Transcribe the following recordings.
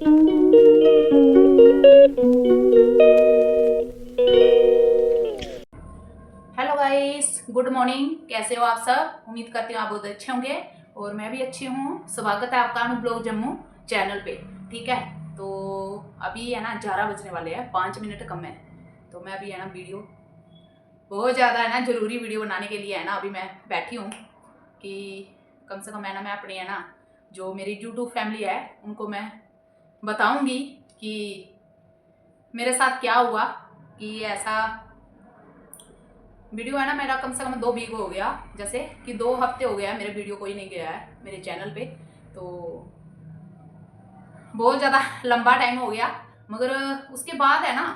Hello guys, good morning. कैसे हो आप सब? उम्मीद करती हूँ आप बहुत अच्छे होंगे और मैं भी अच्छी हूँ। स्वागत है आपका अनु ब्लॉग जम्मू चैनल पे। ठीक है, तो अभी है ना 11 बजने वाले हैं, 5 मिनट कम है। तो मैं अभी है ना वीडियो बहुत ज़्यादा है ना ज़रूरी वीडियो बनाने के लिए है ना अभी मैं बैठी हूँ कि कम से कम है ना मैं अपनी है ना जो मेरी यूट्यूब फैमिली है उनको मैं बताऊँगी कि मेरे साथ क्या हुआ, कि ऐसा वीडियो है ना मेरा कम से कम 2 वीक हो गया, जैसे कि 2 हफ्ते हो गया मेरे वीडियो कोई नहीं गया है मेरे चैनल पे। तो बहुत ज़्यादा लंबा टाइम हो गया, मगर उसके बाद है ना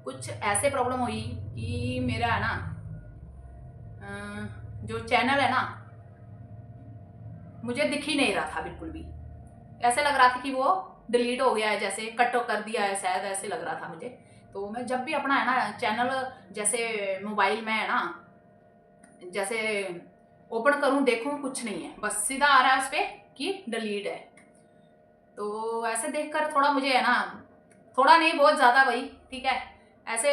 कुछ ऐसे प्रॉब्लम हुई कि मेरा है ना जो चैनल है ना मुझे दिख ही नहीं रहा था बिल्कुल भी। ऐसे लग रहा था कि वो डिलीट हो गया है, जैसे कट कर दिया है शायद, ऐसे लग रहा था मुझे। तो मैं जब भी अपना है ना चैनल जैसे मोबाइल में है ना जैसे ओपन करूं देखूं कुछ नहीं है, बस सीधा आ रहा है उस पर कि डिलीट है। तो ऐसे देखकर थोड़ा मुझे है ना, थोड़ा नहीं बहुत ज़्यादा भाई, ठीक है, ऐसे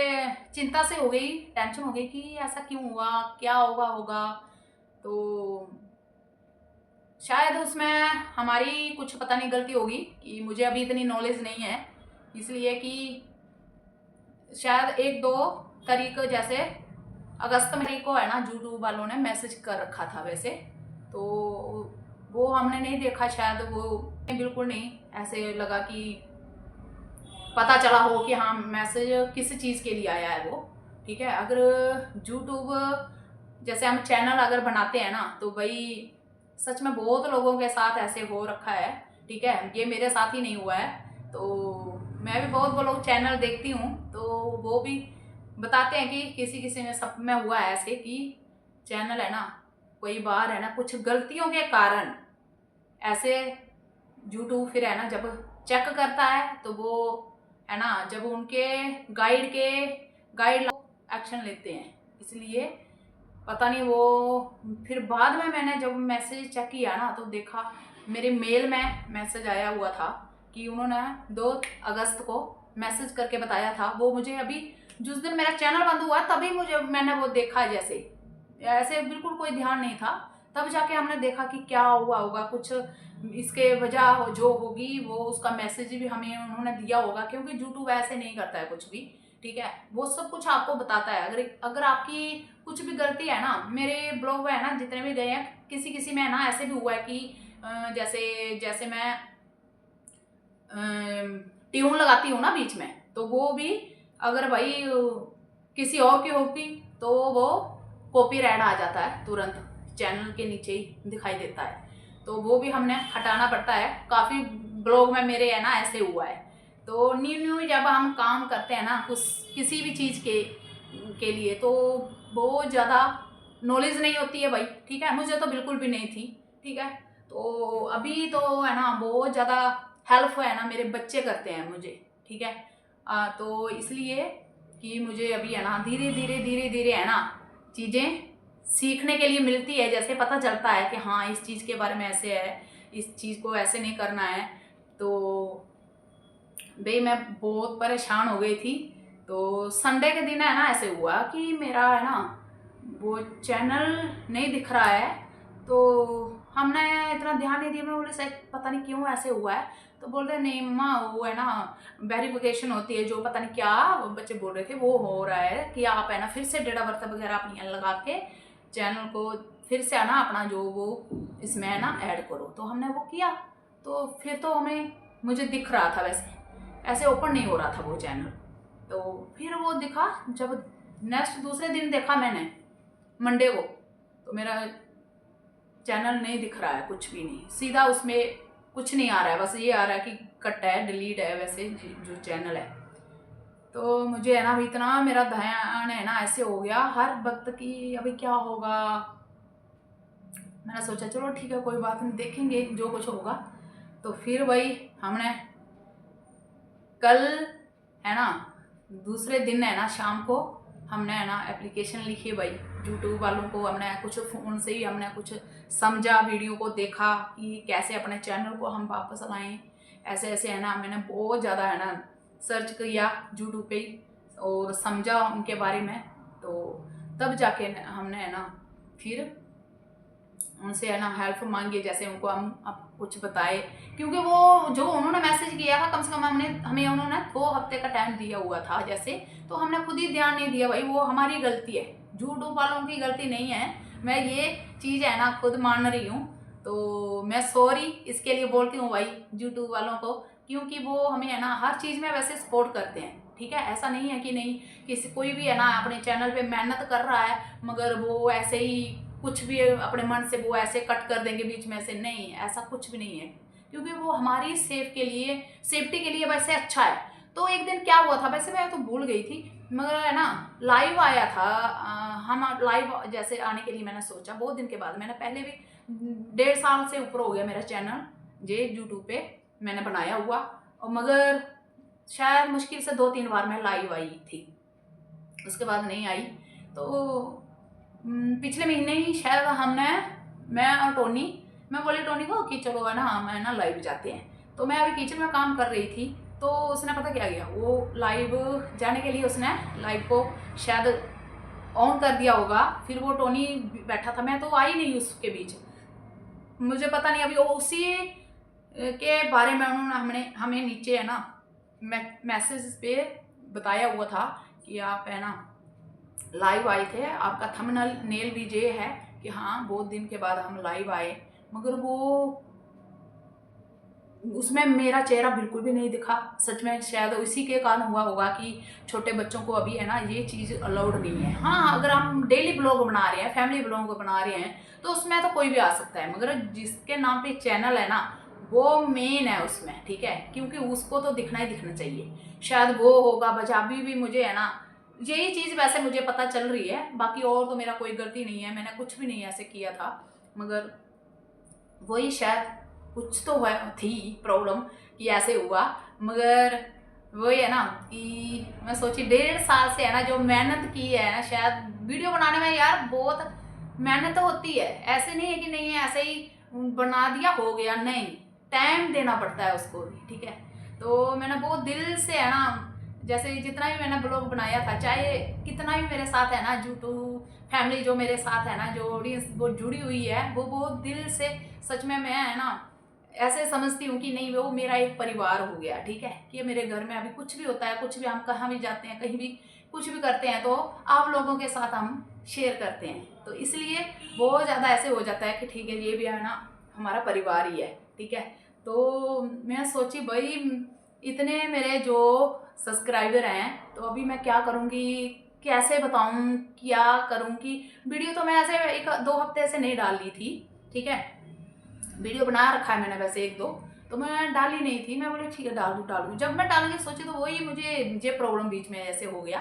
चिंता से हो गई, टेंशन हो गई कि ऐसा क्यों हुआ, क्या होगा। तो शायद उसमें हमारी कुछ पता नहीं गलती होगी कि मुझे अभी इतनी नॉलेज नहीं है, इसलिए कि शायद 1-2 तारीख जैसे अगस्त में को है ना यूट्यूब वालों ने मैसेज कर रखा था वैसे। तो वो हमने नहीं देखा शायद, वो बिल्कुल नहीं, ऐसे लगा कि पता चला हो कि हाँ मैसेज किस चीज़ के लिए आया है वो। ठीक है, अगर यूट्यूब जैसे हम चैनल अगर बनाते हैं ना तो भाई सच में बहुत लोगों के साथ ऐसे हो रखा है। ठीक है, ये मेरे साथ ही नहीं हुआ है। तो मैं भी बहुत लोग चैनल देखती हूँ तो वो भी बताते हैं कि किसी किसी में सब में हुआ है ऐसे कि चैनल है ना कई बार है ना कुछ गलतियों के कारण ऐसे यूट्यूब फिर है ना जब चेक करता है तो वो है ना जब उनके गाइड एक्शन लेते हैं। इसलिए पता नहीं वो फिर बाद में मैंने जब मैसेज चेक किया ना तो देखा मेरे मेल में मैसेज आया हुआ था कि उन्होंने 2 अगस्त को मैसेज करके बताया था। वो मुझे अभी जिस दिन मेरा चैनल बंद हुआ तभी मैंने वो देखा, जैसे ऐसे बिल्कुल कोई ध्यान नहीं था। तब जाके हमने देखा कि क्या हुआ होगा, कुछ इसके वजह जो होगी वो उसका मैसेज भी हमें उन्होंने दिया होगा, क्योंकि यूट्यूब ऐसे नहीं करता है कुछ भी। ठीक है, वो सब कुछ आपको बताता है। अगर अगर आपकी कुछ भी गलती है ना, मेरे ब्लॉग में है ना जितने भी गए हैं किसी किसी में है ना ऐसे भी हुआ है कि जैसे जैसे मैं ट्यून लगाती हूँ ना बीच में, तो वो भी अगर भाई किसी और की होगी तो वो कॉपीराइट आ जाता है तुरंत, चैनल के नीचे ही दिखाई देता है। तो वो भी हमने हटाना पड़ता है। काफ़ी ब्लॉग में मेरे है ना ऐसे हुआ है। तो न्यू न्यू जब हम काम करते हैं ना कुछ किसी भी चीज़ के लिए तो बहुत ज़्यादा नॉलेज नहीं होती है भाई। ठीक है, मुझे तो बिल्कुल भी नहीं थी। ठीक है, तो अभी तो है ना बहुत ज़्यादा हेल्प है ना मेरे बच्चे करते हैं मुझे। ठीक है, तो इसलिए कि मुझे अभी है ना धीरे धीरे है ना चीज़ें सीखने के लिए मिलती है, जैसे पता चलता है कि हाँ इस चीज़ के बारे में ऐसे है, इस चीज़ को ऐसे नहीं करना है। तो भाई मैं बहुत परेशान हो गई थी। तो संडे के दिन है ना ऐसे हुआ कि मेरा है ना वो चैनल नहीं दिख रहा है। तो हमने इतना ध्यान नहीं दिया, मैं बोले शायद पता नहीं क्यों ऐसे हुआ है। तो बोल रहे नहीं मम्मा वो है ना वेरिफिकेशन होती है जो पता नहीं क्या बच्चे बोल रहे थे वो हो रहा है कि आप है ना फिर से डेट ऑफ बर्थ वगैरह अपनी लगा के चैनल को फिर से है ना अपना जो वो इसमें है ना ऐड करो। तो हमने वो किया तो फिर तो हमें मुझे दिख रहा था, वैसे ऐसे ओपन नहीं हो रहा था वो चैनल। तो फिर वो दिखा जब नेक्स्ट दूसरे दिन देखा मैंने मंडे को, तो मेरा चैनल नहीं दिख रहा है, कुछ भी नहीं, सीधा उसमें कुछ नहीं आ रहा है, बस ये आ रहा है कि कट है डिलीट है वैसे जो चैनल है। तो मुझे है ना अभी इतना मेरा ध्यान है ना ऐसे हो गया हर वक्त कि अभी क्या होगा। मैंने सोचा चलो ठीक है कोई बात नहीं, देखेंगे जो कुछ होगा। तो फिर वही हमने कल है ना दूसरे दिन है ना शाम को हमने है ना एप्लीकेशन लिखी भाई यूट्यूब वालों को, हमने कुछ फ़ोन से ही हमने कुछ समझा, वीडियो को देखा कि कैसे अपने चैनल को हम वापस लाएं। ऐसे ऐसे है ना, मैंने बहुत ज़्यादा है ना सर्च किया यूट्यूब पे और समझा उनके बारे में। तो तब जाके हमने है ना फिर उनसे है ना हेल्प मांगी, जैसे उनको हम अब कुछ बताए, क्योंकि वो जो उन्होंने मैसेज किया था कम से कम हमें उन्होंने 2 हफ्ते का टाइम दिया हुआ था जैसे, तो हमने खुद ही ध्यान नहीं दिया। भाई वो हमारी गलती है, यूट्यूब वालों की गलती नहीं है, मैं ये चीज़ है ना खुद मान रही हूँ। तो मैं सॉरी इसके लिए बोलती हूँ भाई यूट्यूब वालों को, क्योंकि वो हमें है ना हर चीज़ में वैसे सपोर्ट करते हैं, ठीक है। ऐसा नहीं है कि नहीं, किसी कोई भी है ना अपने चैनल पे मेहनत कर रहा है मगर वो ऐसे ही कुछ भी अपने मन से वो ऐसे कट कर देंगे बीच में से, नहीं, ऐसा कुछ भी नहीं है, क्योंकि वो हमारी सेफ्टी के लिए वैसे अच्छा है। तो एक दिन क्या हुआ था, वैसे मैं तो भूल गई थी, मगर है ना लाइव आया था। हम लाइव जैसे आने के लिए मैंने सोचा बहुत दिन के बाद, मैंने पहले भी 1.5 साल से ऊपर हो गया मेरा चैनल ये यूट्यूब पे मैंने बनाया हुआ, और मगर शायद मुश्किल से 2-3 बार मैं लाइव आई थी, उसके बाद नहीं आई। तो पिछले महीने ही शायद मैं और टोनी, मैं बोली टोनी को कि चलो है ना हम है ना लाइव जाते हैं। तो मैं अभी किचन में काम कर रही थी, तो उसने पता क्या किया, वो लाइव जाने के लिए उसने लाइव को शायद ऑन कर दिया होगा, फिर वो टोनी बैठा था, मैं तो आई नहीं उसके बीच, मुझे पता नहीं। अभी वो उसी के बारे में उन्होंने हमें नीचे है ना मैसेज पे बताया हुआ था कि आप है ना लाइव आए थे, आपका थंबनेल भी ये है कि हाँ बहुत दिन के बाद हम लाइव आए, मगर वो उसमें मेरा चेहरा बिल्कुल भी नहीं दिखा। सच में शायद इसी के कारण हुआ होगा कि छोटे बच्चों को अभी है ना ये चीज़ अलाउड नहीं है। हाँ अगर हम डेली ब्लॉग बना रहे हैं, फैमिली ब्लॉग बना रहे हैं, तो उसमें तो कोई भी आ सकता है, मगर जिसके नाम पे चैनल है ना वो मेन है उसमें, ठीक है, क्योंकि उसको तो दिखना ही दिखना चाहिए। शायद वो होगा बचा भी मुझे है ना यही चीज़ वैसे मुझे पता चल रही है, बाकी और तो मेरा कोई गलती नहीं है, मैंने कुछ भी नहीं ऐसे किया था, मगर वही शायद कुछ तो है थी प्रॉब्लम कि ऐसे हुआ। मगर वही है ना कि मैं सोची 1.5 साल से है ना जो मेहनत की है ना, शायद वीडियो बनाने में यार बहुत मेहनत होती है, ऐसे नहीं है कि नहीं है ऐसे ही बना दिया हो गया, नहीं, टाइम देना पड़ता है उसको भी, ठीक है। तो मैंने बहुत दिल से है ना, जैसे जितना भी मैंने ब्लॉग बनाया था, चाहे कितना भी मेरे साथ है ना यूट्यूब फैमिली जो मेरे साथ है ना, जो ऑडियंस वो जुड़ी हुई है, वो बहुत दिल से सच में मैं है ना ऐसे समझती हूँ कि नहीं वो मेरा एक परिवार हो गया, ठीक है, कि मेरे घर में अभी कुछ भी होता है, कुछ भी हम कहाँ भी जाते हैं, कहीं भी कुछ भी करते हैं, तो आप लोगों के साथ हम शेयर करते हैं, तो इसलिए बहुत ज़्यादा ऐसे हो जाता है कि ठीक है ये भी है ना हमारा परिवार ही है, ठीक है। तो मैं सोची भाई इतने मेरे जो सब्सक्राइबर हैं, तो अभी मैं क्या करूँगी, कैसे बताऊँ, क्या करूँ कि वीडियो तो मैं ऐसे 1-2 हफ्ते से नहीं डाल ली थी, ठीक है, वीडियो बना रखा है मैंने वैसे 1-2, तो मैं डाली नहीं थी, मैं बोली ठीक है डाल दूँ। जब मैं डालने की सोची तो वही मुझे प्रॉब्लम बीच में ऐसे हो गया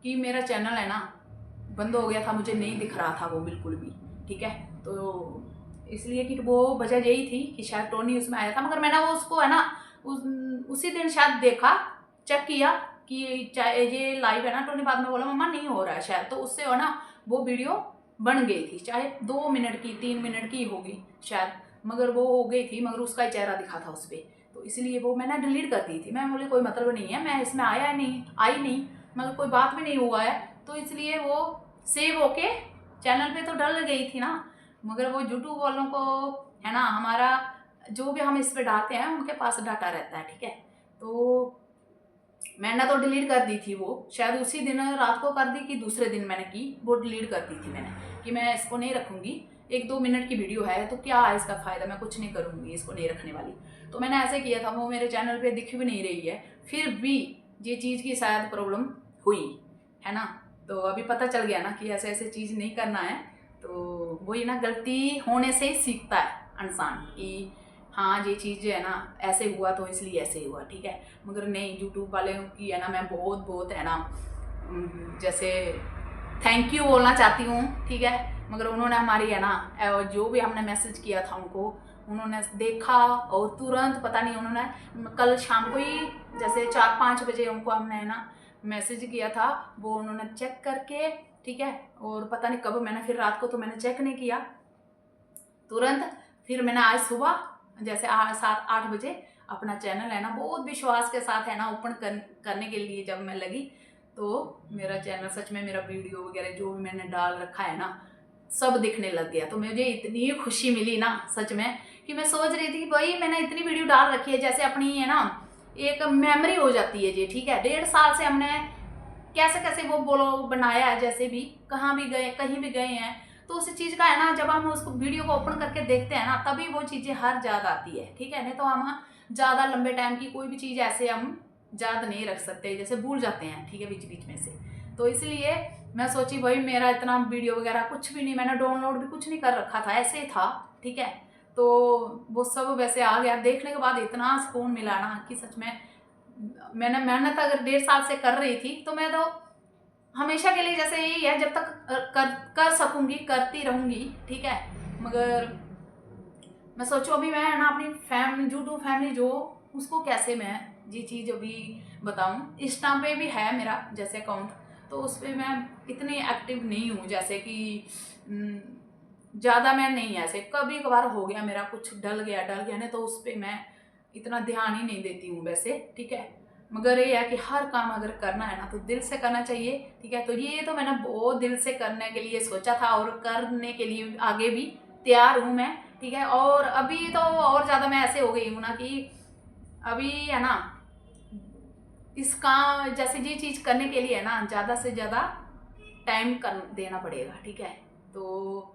कि मेरा चैनल है ना बंद हो गया था, मुझे नहीं दिख रहा था वो बिल्कुल भी, ठीक है। तो इसलिए कि वो वजह यही थी कि शायद टोनी उसमें आया था, मगर मैंने वो उसको है ना उसी दिन शायद देखा, चेक किया कि चाहे ये लाइव है ना, टोनी बाद में बोला मम्मा नहीं हो रहा है शायद, तो उससे है ना वो वीडियो बन गई थी, चाहे 2 मिनट की 3 मिनट की होगी शायद, मगर वो हो गई थी, मगर उसका ही चेहरा दिखा था उस पर, तो इसलिए वो मैंने डिलीट कर दी थी। मैं बोली कोई मतलब नहीं है, मैं इसमें आई नहीं, मगर कोई बात भी नहीं हुआ है, तो इसलिए वो सेव होके चैनल पे तो डल गई थी ना, मगर वो यूट्यूब वालों को है ना हमारा जो भी हम इस पे डालते हैं उनके पास डाटा रहता है, ठीक है। तो मैंने तो डिलीट कर दी थी वो, शायद उसी दिन रात को कर दी कि दूसरे दिन मैंने की, वो डिलीट कर दी थी मैंने कि मैं इसको नहीं रखूँगी, 1-2 मिनट की वीडियो है तो क्या है इसका फ़ायदा, मैं कुछ नहीं करूँगी इसको नहीं रखने वाली। तो मैंने ऐसे किया था, वो मेरे चैनल पे दिख भी नहीं रही है, फिर भी ये चीज़ की शायद प्रॉब्लम हुई है ना। तो अभी पता चल गया ना कि ऐसे ऐसे चीज़ नहीं करना है, तो वही ना गलती होने से ही सीखता है इंसान कि हाँ ये चीज़ जो है ना ऐसे हुआ तो इसलिए ऐसे हुआ, ठीक है। मगर नहीं यूट्यूब वाले की है ना मैं बहुत बहुत है ना जैसे थैंक यू बोलना चाहती हूँ, ठीक है। मगर उन्होंने हमारी है ना जो भी हमने मैसेज किया था उनको उन्होंने देखा और तुरंत पता नहीं उन्होंने कल शाम को ही जैसे 4-5 बजे उनको हमने है ना मैसेज किया था, वो उन्होंने चेक करके, ठीक है, और पता नहीं कब मैंने फिर रात को तो मैंने चेक नहीं किया तुरंत, फिर मैंने आज सुबह जैसे 7-8 बजे अपना चैनल है ना बहुत विश्वास के साथ है ना ओपन करने के लिए जब मैं लगी, तो मेरा चैनल सच में मेरा वीडियो वगैरह जो भी मैंने डाल रखा है ना सब दिखने लग गया। तो मुझे इतनी खुशी मिली ना सच में कि मैं सोच रही थी कि भाई मैंने इतनी वीडियो डाल रखी है, जैसे अपनी है ना एक मेमोरी हो जाती है जी, ठीक है। 1.5 साल से हमने कैसे कैसे वो बोलो बनाया है, जैसे भी कहाँ भी गए कहीं भी गए हैं, तो उस चीज़ का है ना जब हम उसको वीडियो को ओपन करके देखते हैं ना तभी वो चीज़ें हर याद आती है, ठीक है। नहीं तो हम ज़्यादा लंबे टाइम की कोई भी चीज़ ऐसे हम याद नहीं रख सकते, जैसे भूल जाते हैं, ठीक है, बीच बीच में से। तो इसलिए मैं सोची भाई मेरा इतना वीडियो वगैरह कुछ भी नहीं, मैंने डाउनलोड भी कुछ नहीं कर रखा था, ऐसे ही था, ठीक है। तो वो सब वैसे आ गया, देखने के बाद इतना सुकून मिला ना कि सच में मैंने मेहनत अगर 1.5 साल से कर रही थी तो मैं तो हमेशा के लिए जैसे यही है, जब तक कर सकूंगी करती रहूंगी, ठीक है। मगर मैं सोचू अभी मैं है ना अपनी फैमिली यूट्यूब फैमिली जो उसको कैसे मैं ये चीज़ अभी बताऊं। इंस्टा पे भी है मेरा जैसे अकाउंट, तो उस पर मैं इतनी एक्टिव नहीं हूँ, जैसे कि ज़्यादा मैं नहीं, ऐसे कभी कभार हो गया मेरा कुछ डल गया नहीं तो उस पर मैं इतना ध्यान ही नहीं देती हूँ वैसे, ठीक है। मगर ये है कि हर काम अगर करना है ना तो दिल से करना चाहिए, ठीक है। तो ये तो मैंने बहुत दिल से करने के लिए सोचा था और करने के लिए आगे भी तैयार हूँ मैं, ठीक है। और अभी तो और ज़्यादा मैं ऐसे हो गई हूँ ना कि अभी है ना इस काम जैसे ये चीज़ करने के लिए है ना ज़्यादा से ज़्यादा टाइम कर देना पड़ेगा, ठीक है। तो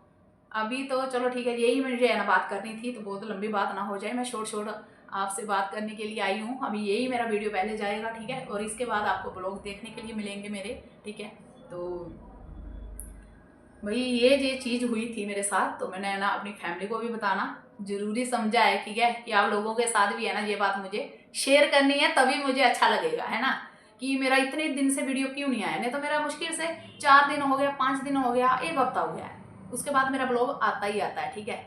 अभी तो चलो ठीक है, यही मुझे है ना बात करनी थी, तो बहुत लंबी बात ना हो जाए, मैं शॉर्ट आपसे बात करने के लिए आई हूँ। अभी यही मेरा वीडियो पहले जाएगा, ठीक है, और इसके बाद आपको ब्लॉग देखने के लिए मिलेंगे मेरे, ठीक है। तो भाई ये चीज़ हुई थी मेरे साथ, तो मैंने ना अपनी फैमिली को भी बताना ज़रूरी समझा है, ठीक है, कि आप लोगों के साथ भी है ना ये बात मुझे शेयर करनी है, तभी मुझे अच्छा लगेगा, है ना, कि मेरा इतने दिन से वीडियो क्यों नहीं आया। नहीं तो मेरा मुश्किल से 4 दिन हो गया, 5 दिन हो गया, 1 हफ्ता हो गया है, उसके बाद मेरा ब्लॉग आता ही आता है, ठीक है।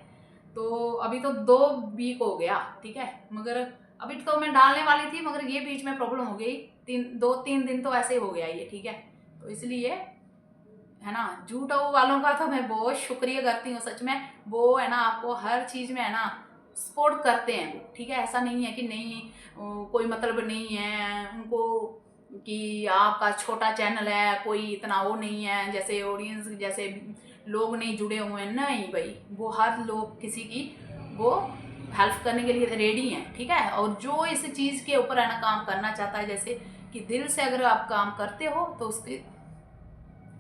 तो अभी तो 2 वीक हो गया, ठीक है। मगर अभी तो मैं डालने वाली थी, मगर ये बीच में प्रॉब्लम हो गई, 2-3 दिन तो ऐसे ही हो गया ये, ठीक है। तो इसलिए है ना झूठो वालों का तो मैं बहुत शुक्रिया करती हूँ सच में, वो है ना आपको हर चीज़ में है ना सपोर्ट करते हैं वो, ठीक है। ऐसा नहीं है कि नहीं कोई मतलब नहीं है उनको कि आपका छोटा चैनल है, कोई इतना वो नहीं है, जैसे ऑडियंस जैसे लोग नहीं जुड़े हुए हैं, नहीं भाई, वो हर लोग किसी की वो हेल्प करने के लिए रेडी हैं, ठीक है। और जो इस चीज़ के ऊपर है ना काम करना चाहता है, जैसे कि दिल से अगर आप काम करते हो तो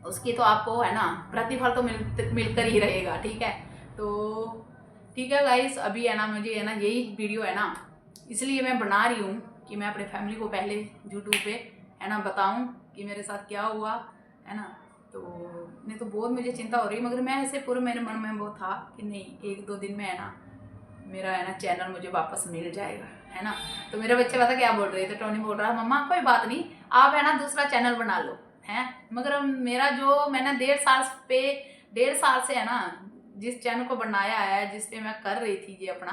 उसकी तो आपको है ना प्रतिफल तो मिलकर ही रहेगा, ठीक है। तो ठीक है गाइस, अभी है ना मुझे है ना यही वीडियो है ना इसलिए मैं बना रही हूँ कि मैं अपने फैमिली को पहले यूट्यूब पे है ना बताऊँ कि मेरे साथ क्या हुआ, है ना। तो नहीं तो बहुत मुझे चिंता हो रही, मगर मैं ऐसे पूरे मेरे मन में वो था कि नहीं 1-2 दिन में है ना मेरा है ना चैनल मुझे वापस मिल जाएगा, है ना। तो मेरे बच्चे पता क्या बोल रहे थे, टोनी बोल रहा मम्मा कोई बात नहीं, आप है ना दूसरा चैनल बना लो, है। मगर मेरा जो मैंने 1.5 साल से है ना जिस चैनल को बनाया है, जिस पे मैं कर रही थी ये अपना,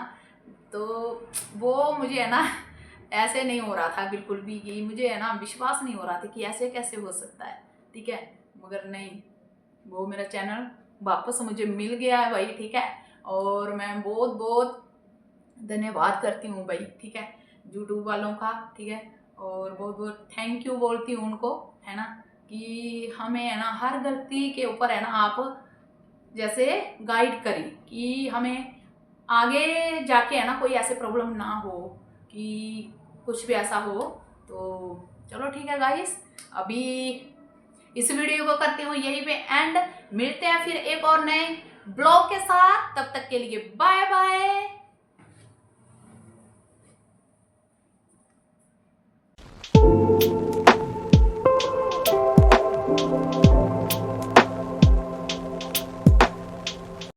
तो वो मुझे है ना ऐसे नहीं हो रहा था बिल्कुल भी, कि मुझे है ना विश्वास नहीं हो रहा था कि ऐसे कैसे हो सकता है, ठीक है। मगर नहीं, वो मेरा चैनल वापस मुझे मिल गया है भाई, ठीक है। और मैं बहुत बहुत धन्यवाद करती हूँ भाई, ठीक है, यूट्यूब वालों का, ठीक है। और बहुत बहुत थैंक यू बोलती हूँ उनको, है ना, कि हमें है ना हर गलती के ऊपर है ना आप जैसे गाइड करें कि हमें आगे जाके है ना कोई ऐसे प्रॉब्लम ना हो कि कुछ भी ऐसा हो। तो चलो ठीक है गाइस, अभी इस वीडियो को करती हूँ यहीं पे एंड, मिलते हैं फिर एक और नए ब्लॉग के साथ, तब तक के लिए बाय बाय।